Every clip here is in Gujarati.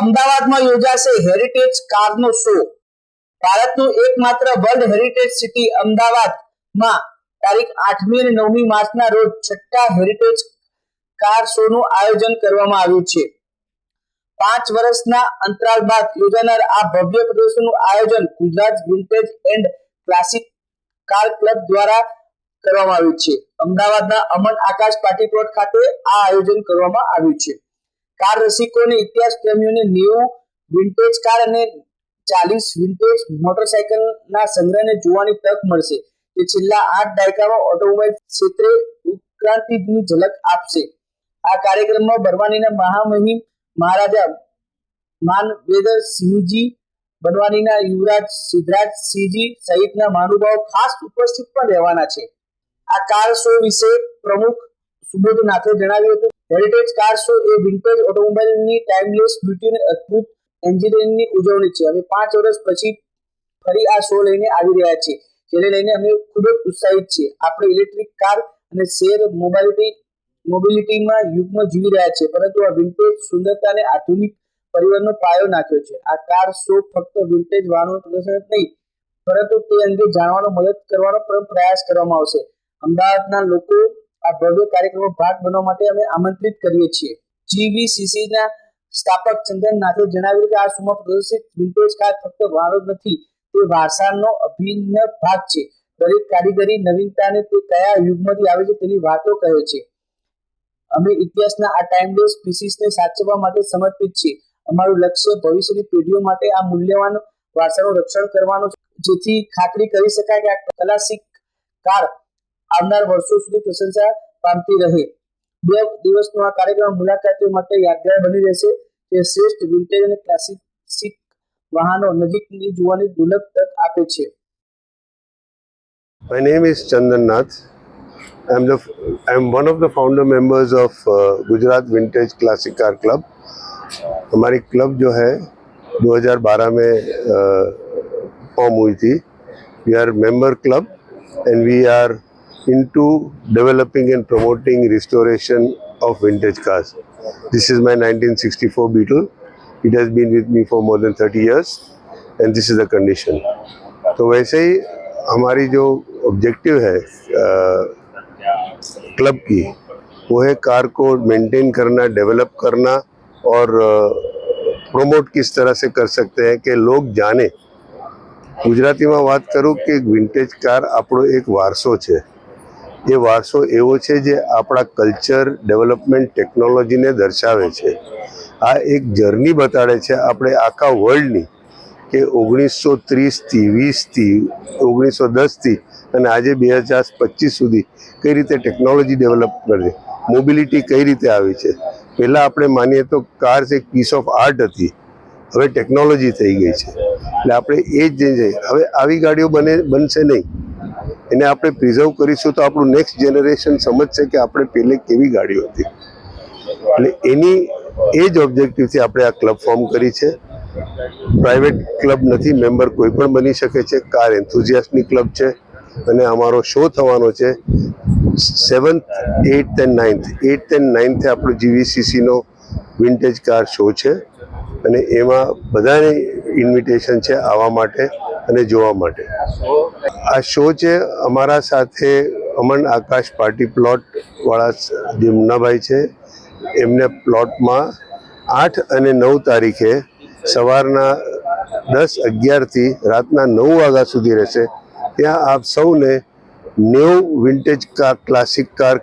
અમદાવાદમાં યોજાશે હેરિટેજ કારનો શો। ભારતનું એકમાત્ર વર્લ્ડ હેરિટેજ સિટી અમદાવાદમાં તારીખ 8મી અને 9મી માર્ચના રોજ છઠ્ઠા હેરિટેજ કાર શોનું આયોજન કરવામાં આવ્યું છે। 5 વર્ષના અંતરાલ બાદ યોજાનાર આ ભવ્ય પ્રદર્શનનું આયોજન Gujarat vintage and classic car club દ્વારા કરવામાં આવ્યું છે। અમદાવાદના અમન આકાશ પાર્ટી પ્લોટ ખાતે આ આયોજન કરવામાં આવ્યું છે। કાર રસિકોને, ઇતિહાસ પ્રેમીઓને 90 વિન્ટેજ કાર અને 40 વિન્ટેજ મોટરસાયકલના સંગ્રહને જોવાની તક મળશે, જે છેલ્લા 8 દાયકામાં ઓટોમોબાઈલ ક્ષેત્રે ઉત્ક્રાંતિની ઝલક આપશે। આ કાર્યક્રમમાં બરવાનીના મહામહિમ મહારાજા માનવેન્દ્રસિંહજી, બરવાનીના યુવરાજ સિદ્ધરાજસિંહજી સહિતના મહાનુભાવો ખાસ ઉપસ્થિત પણ રહેવાના છે। આ કાર શો વિશે પ્રમુખ સુબોધ નાથે જણાવ્યું હતું, હેરિટેજ કાર શો એ વિન્ટેજ ઓટોમોબાઈલની ટાઈમલેસ બ્યુટી અને અદ્ભુત એન્જિનિયરિંગની ઉજવણી છે। અમે 5 વર્ષ પછી ફરી આ શો લઈને આવી રહ્યા છીએ, જેને લઈને અમે ખૂબ જ ઉત્સાહિત છીએ। આપણે ઇલેક્ટ્રિક કાર અને શેર મોબિલિટીમાં યુગમાં જીવી રહ્યા છીએ, પરંતુ આ વિન્ટેજ સુંદરતા અને આધુનિક પરિવર્તનનો પાયો નાખ્યો છે। આ કાર શો ફક્ત વિન્ટેજ વાહનોનું પ્રદર્શન જ નહીં, પરંતુ તે અંગે જાણવાનો, મદદ કરવાનો પણ પ્રયાસ કરવામાં આવશે। અમદાવાદના લોકો આ ભવ્ય કાર્યક્રમમાં ભાગ બનવા માટે અમે આમંત્રિત કરીએ છીએ। જીવીસીસીના સ્થાપક ચંદન નાથે જણાવ્યું કે આ શોમાં પ્રદર્શિત વિન્ટેજ કાર ફક્ત વાહનો જ નથી, તે વારસાનો અભિન્ન ભાગ છે। દરેક કારીગરી, નવીનતા અને તે કયા યુગમાંથી આવે છે તેની વાતો કહે છે। અમે ઇતિહાસના આ ટાઈમલેસ પીસીસને સાચવવા માટે સમર્પિત છીએ। અમારું લક્ષ્ય ભવિષ્યની પેઢીઓ માટે આ મૂલ્યવાન વારસાનું રક્ષણ કરવાનું છે, જેથી ખાતરી કરી શકાય કે આ ક્લાસિક કાર આવનાર વર્ષો સુધી પ્રશંસા પામતી રહે। 2 દિવસનો આ કાર્યક્રમ મુલાકાતીઓ માટે યાદગાર બની રહેશે, જે શ્રેષ્ઠ વિન્ટેજ અને ક્લાસિક વાહનો નજીકથી જોવાની દુર્લભ તક આપે છે। My name is Chandan Nath. I'm one of the founder members of Gujarat vintage classic car club. हमारी क्लब जो है 2012 में फॉर्म हुई थी। We are member club and we are into developing and promoting restoration of vintage cars. This is my 1964 Beetle. It has been with me for more than 30 years and this is the condition. तो वैसे ही हमारी जो ऑब्जेक्टिव है क्लब की, वो है कार को मेंटेन करना, डेवलप करना और प्रमोट किस तरह से कर सकते हैं कि लोग जाने। गुजराती में बात करूँ कि विंटेज कार આપણો એક વારસો છે। એ વારસો એવો છે જે આપણા કલ્ચર, ડેવલપમેન્ટ, ટેકનોલોજીને દર્શાવે છે। આ એક જર્ની બતાડે છે આપણે આખા વર્લ્ડની, કે 1930થી 20થી 1910થી અને આજે 2025 સુધી કઈ રીતે ટેકનોલોજી ડેવલપ કરી, મોબિલિટી કઈ રીતે આવી છે। પહેલાં આપણે માનીએ તો કાર્સ એક પીસ ઓફ આર્ટ હતી, હવે ટેકનોલોજી થઈ ગઈ છે। એટલે આપણે એ જ હવે આવી ગાડીઓ બનશે નહીં, એને આપણે પ્રિઝર્વ કરીશું તો આપણું નેક્સ્ટ જનરેશન સમજશે કે આપણે પહેલે કેવી ગાડીઓ હતી। એટલે એની એ જ ઓબ્જેક્ટિવથી આપણે આ ક્લબ ફોર્મ કરી છે। પ્રાઇવેટ ક્લબ નથી, મેમ્બર કોઈ પણ બની શકે છે। કાર એન્થુઝિયાસ્ટની ક્લબ છે અને અમારો શો થવાનો છે 7th, 8th and 9th. 8th and 9th આપણો જીવીસીસીનો વિન્ટેજ કાર શો છે અને એમાં બધાને ઇન્વિટેશન છે આવવા માટે અને જોવા માટે। આ શો છે અમારા સાથે અમન આકાશ પાર્ટી પ્લોટ વાળા જે મુન્નાભાઈ છે, એમને પ્લોટમાં 8 અને 9 તારીખે સવારના 10-11થી રાતના 9 વાગ્યા સુધી રહેશે। ત્યાં આપ સૌને 90 વિન્ટેજ કાર, ક્લાસિક કાર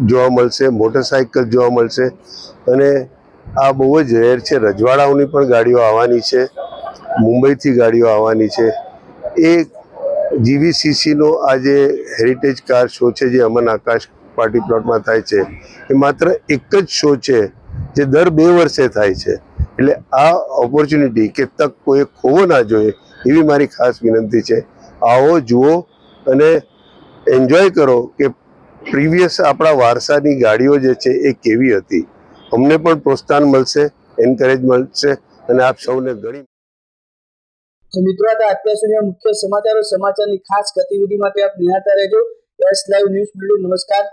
જોવા મળશે, મોટરસાઇકલ જોવા મળશે અને આ બહુ જ રેર છે। રજવાડાઓની પણ ગાડીઓ આવવાની છે, મુંબઈથી ગાડીઓ આવવાની છે। એ જીવીસીસીનો આ જે હેરિટેજ કાર શો છે જે અમન આકાશ પાર્ટી પ્લોટમાં થાય છે, એ માત્ર એક જ શો છે જે દર 2 વર્ષે થાય છે। એટલે આ ઓપોર્ચ્યુનિટી કે તક કોઈ ખોવો ના જોઈએ એવી મારી ખાસ વિનંતી છે। આવો, જુઓ અને એન્જોય કરો કે પ્રીવિયસ આપણા વારસાની ગાડીઓ જે છે એ કેવી હતી। અમને પણ પ્રોત્સાહન મળશે, એન્કરેજ મળશે અને આપ સૌને ઘણી। તો મિત્રો, અત્યાર સુધી મુખ્ય સમાચારો, સમાચારની ખાસ ગતિવિધિ માટે આપ નિહાળતા રહેજો યસ લાઈવ ન્યૂઝ બુલેટિન। નમસ્કાર।